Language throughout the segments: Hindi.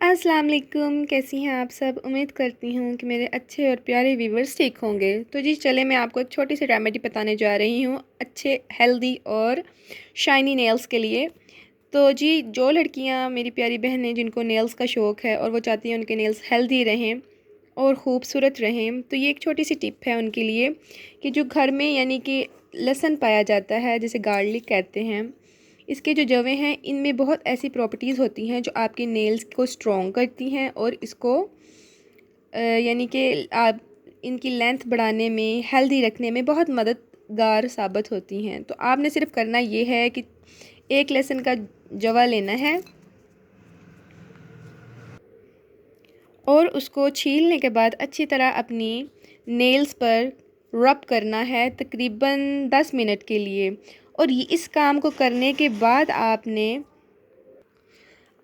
अस्सलाम वालेकुम, कैसी हैं आप सब। उम्मीद करती हूँ कि मेरे अच्छे और प्यारे व्यूवर्स ठीक होंगे। तो जी चले मैं आपको एक छोटी सी रेमेडी बताने जा रही हूँ अच्छे हेल्दी और शाइनी नेल्स के लिए। तो जी जो लड़कियाँ मेरी प्यारी बहनें जिनको नेल्स का शौक़ है और वो चाहती हैं उनके नेल्स हेल्दी रहें और ख़ूबसूरत रहें, तो ये एक छोटी सी टिप है उनके लिए कि जो घर में यानी कि लहसुन पाया जाता है जिसे गार्लिक कहते हैं, इसके जो जवें हैं इनमें बहुत ऐसी प्रॉपर्टीज़ होती हैं जो आपके नेल्स को स्ट्रॉन्ग करती हैं और इसको यानी कि आप इनकी लेंथ बढ़ाने में, हेल्दी रखने में बहुत मददगार साबित होती हैं। तो आपने सिर्फ करना ये है कि एक लहसुन का जवा लेना है और उसको छीलने के बाद अच्छी तरह अपनी नेल्स पर रब करना है तकरीबन 10 मिनट के लिए। और ये इस काम को करने के बाद आपने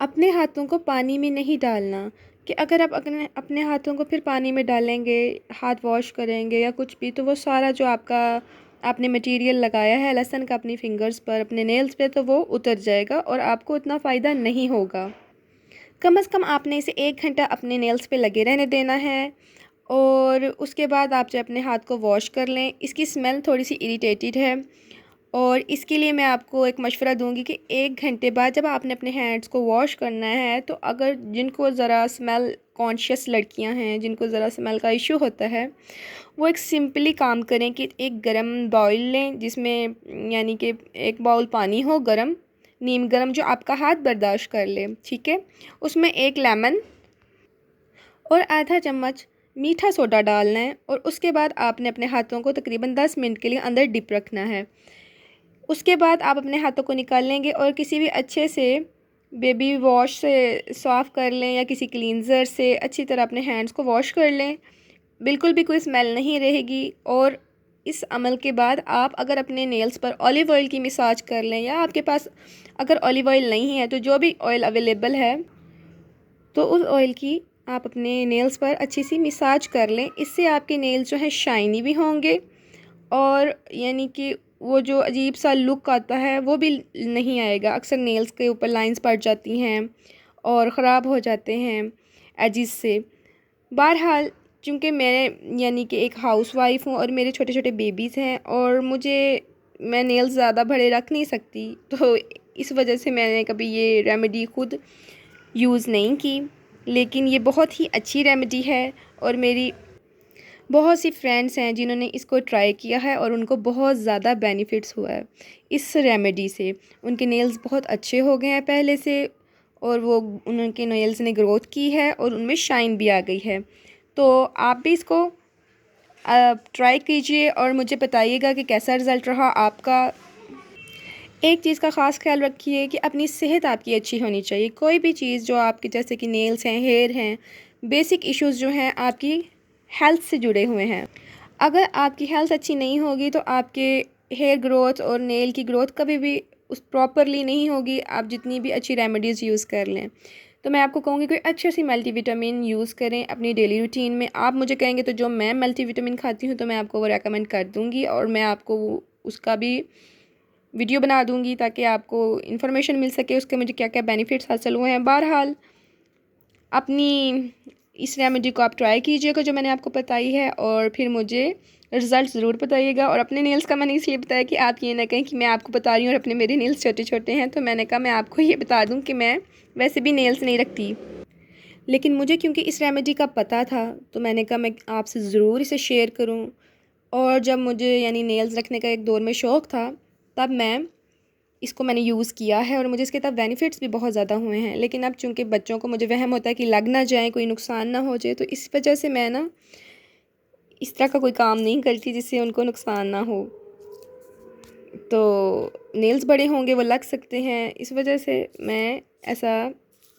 अपने हाथों को पानी में नहीं डालना, कि अगर आप अपने हाथों को फिर पानी में डालेंगे, हाथ वॉश करेंगे या कुछ भी, तो वो सारा जो आपने मटेरियल लगाया है लहसुन का अपनी फिंगर्स पर, अपने नेल्स पे, तो वो उतर जाएगा और आपको उतना फ़ायदा नहीं होगा। कम से कम आपने इसे 1 घंटा अपने नेल्स पे लगे रहने देना है और उसके बाद आप जो अपने हाथ को वॉश कर लें। इसकी स्मेल थोड़ी सी इरिटेटेड है और इसके लिए मैं आपको एक मशवरा दूंगी कि 1 घंटे बाद जब आपने अपने हैंड्स को वॉश करना है, तो अगर जिनको ज़रा स्मेल कॉन्शियस लड़कियां हैं, जिनको ज़रा स्मेल का इशू होता है, वो एक सिंपली काम करें कि एक गरम बाउल लें जिसमें यानी कि एक बाउल पानी हो गरम, नीम गरम, जो आपका हाथ बर्दाश्त कर ले, ठीक है। उसमें 1 लेमन और आधा चम्मच मीठा सोडा डालना है और उसके बाद आपने अपने हाथों को तकरीबन 10 मिनट के लिए अंदर डिप रखना है। उसके बाद आप अपने हाथों को निकाल लेंगे और किसी भी अच्छे से बेबी वॉश से साफ़ कर लें या किसी क्लींजर से अच्छी तरह अपने हैंड्स को वॉश कर लें, बिल्कुल भी कोई स्मेल नहीं रहेगी। और इस अमल के बाद आप अगर अपने नेल्स पर ऑलिव ऑयल की मसाज कर लें, या आपके पास अगर ऑलिव ऑयल नहीं है तो जो भी ऑयल अवेलेबल है, तो उस ऑयल की आप अपने नेल्स पर अच्छी सी मसाज कर लें। इससे आपके नेल्स जो हैं शाइनी भी होंगे और यानी कि वो जो अजीब सा लुक आता है वो भी नहीं आएगा। अक्सर नेल्स के ऊपर लाइंस पड़ जाती हैं और ख़राब हो जाते हैं एजिस से। बहरहाल चूँकि मैं यानी कि एक हाउसवाइफ हूँ और मेरे छोटे छोटे बेबीज़ हैं और मैं नेल्स ज़्यादा बड़े रख नहीं सकती, तो इस वजह से मैंने कभी ये रेमेडी ख़ुद यूज़ नहीं की। लेकिन ये बहुत ही अच्छी रेमेडी है और मेरी बहुत सी फ्रेंड्स हैं जिन्होंने इसको ट्राई किया है और उनको बहुत ज़्यादा बेनिफिट्स हुआ है इस रेमेडी से। उनके नेल्स बहुत अच्छे हो गए हैं पहले से और उनके नेल्स ने ग्रोथ की है और उनमें शाइन भी आ गई है। तो आप भी इसको ट्राई कीजिए और मुझे बताइएगा कि कैसा रिज़ल्ट रहा आपका। एक चीज़ का ख़ास ख्याल रखिए कि अपनी सेहत आपकी अच्छी होनी चाहिए। कोई भी चीज़ जो आपकी, जैसे कि नेल्स हैं, हेयर हैं, बेसिक इश्यूज़ जो हैं आपकी हेल्थ से जुड़े हुए हैं। अगर आपकी हेल्थ अच्छी नहीं होगी तो आपके हेयर ग्रोथ और नेल की ग्रोथ कभी भी प्रॉपरली नहीं होगी, आप जितनी भी अच्छी रेमेडीज़ यूज़ कर लें। तो मैं आपको कहूँगी कोई अच्छी सी मल्टीविटामिन यूज़ करें अपनी डेली रूटीन में। आप मुझे कहेंगे तो जो मैं मल्टीविटामिन खाती हूँ तो मैं आपको वो रेकमेंड कर दूँगी और मैं आपको उसका भी वीडियो बना दूँगी ताकि आपको इन्फॉर्मेशन मिल सके उसके मुझे क्या क्या बेनिफिट्स हासिल हुए हैं। बहरहाल अपनी इस रेमेडी को आप ट्राई कीजिएगा जो मैंने आपको बताई है और फिर मुझे रिज़ल्ट ज़रूर बताइएगा। और अपने नेल्स का मैंने इसलिए बताया कि आप ये ना कहें कि मैं आपको बता रही हूँ और अपने मेरे नेल्स छोटे छोटे हैं, तो मैंने कहा मैं आपको ये बता दूँ कि मैं वैसे भी नेल्स नहीं रखती, लेकिन मुझे क्योंकि इस रेमेडी का पता था तो मैंने कहा मैं आपसे ज़रूर इसे शेयर करूँ। और जब मुझे यानी नेल्स रखने का एक दौर में शौक़ था, तब इसको मैंने यूज़ किया है और मुझे इसके तब बेनिफिट्स भी बहुत ज़्यादा हुए हैं। लेकिन अब चूँकि बच्चों को मुझे वहम होता है कि लग ना जाए, कोई नुकसान ना हो जाए, तो इस वजह से मैं ना इस तरह का कोई काम नहीं करती जिससे उनको नुकसान ना हो। तो नेल्स बड़े होंगे, वो लग सकते हैं, इस वजह से मैं ऐसा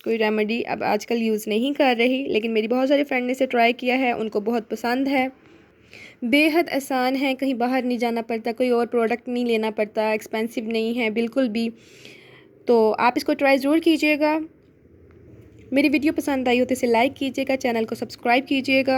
कोई रेमेडी अब आजकल यूज़ नहीं कर रही। लेकिन मेरी बहुत सारी फ्रेंड ने इसे ट्राई किया है, उनको बहुत पसंद है। बेहद आसान है, कहीं बाहर नहीं जाना पड़ता, कोई और प्रोडक्ट नहीं लेना पड़ता, एक्सपेंसिव नहीं है बिल्कुल भी। तो आप इसको ट्राई ज़रूर कीजिएगा। मेरी वीडियो पसंद आई हो तो इसे लाइक कीजिएगा, चैनल को सब्सक्राइब कीजिएगा।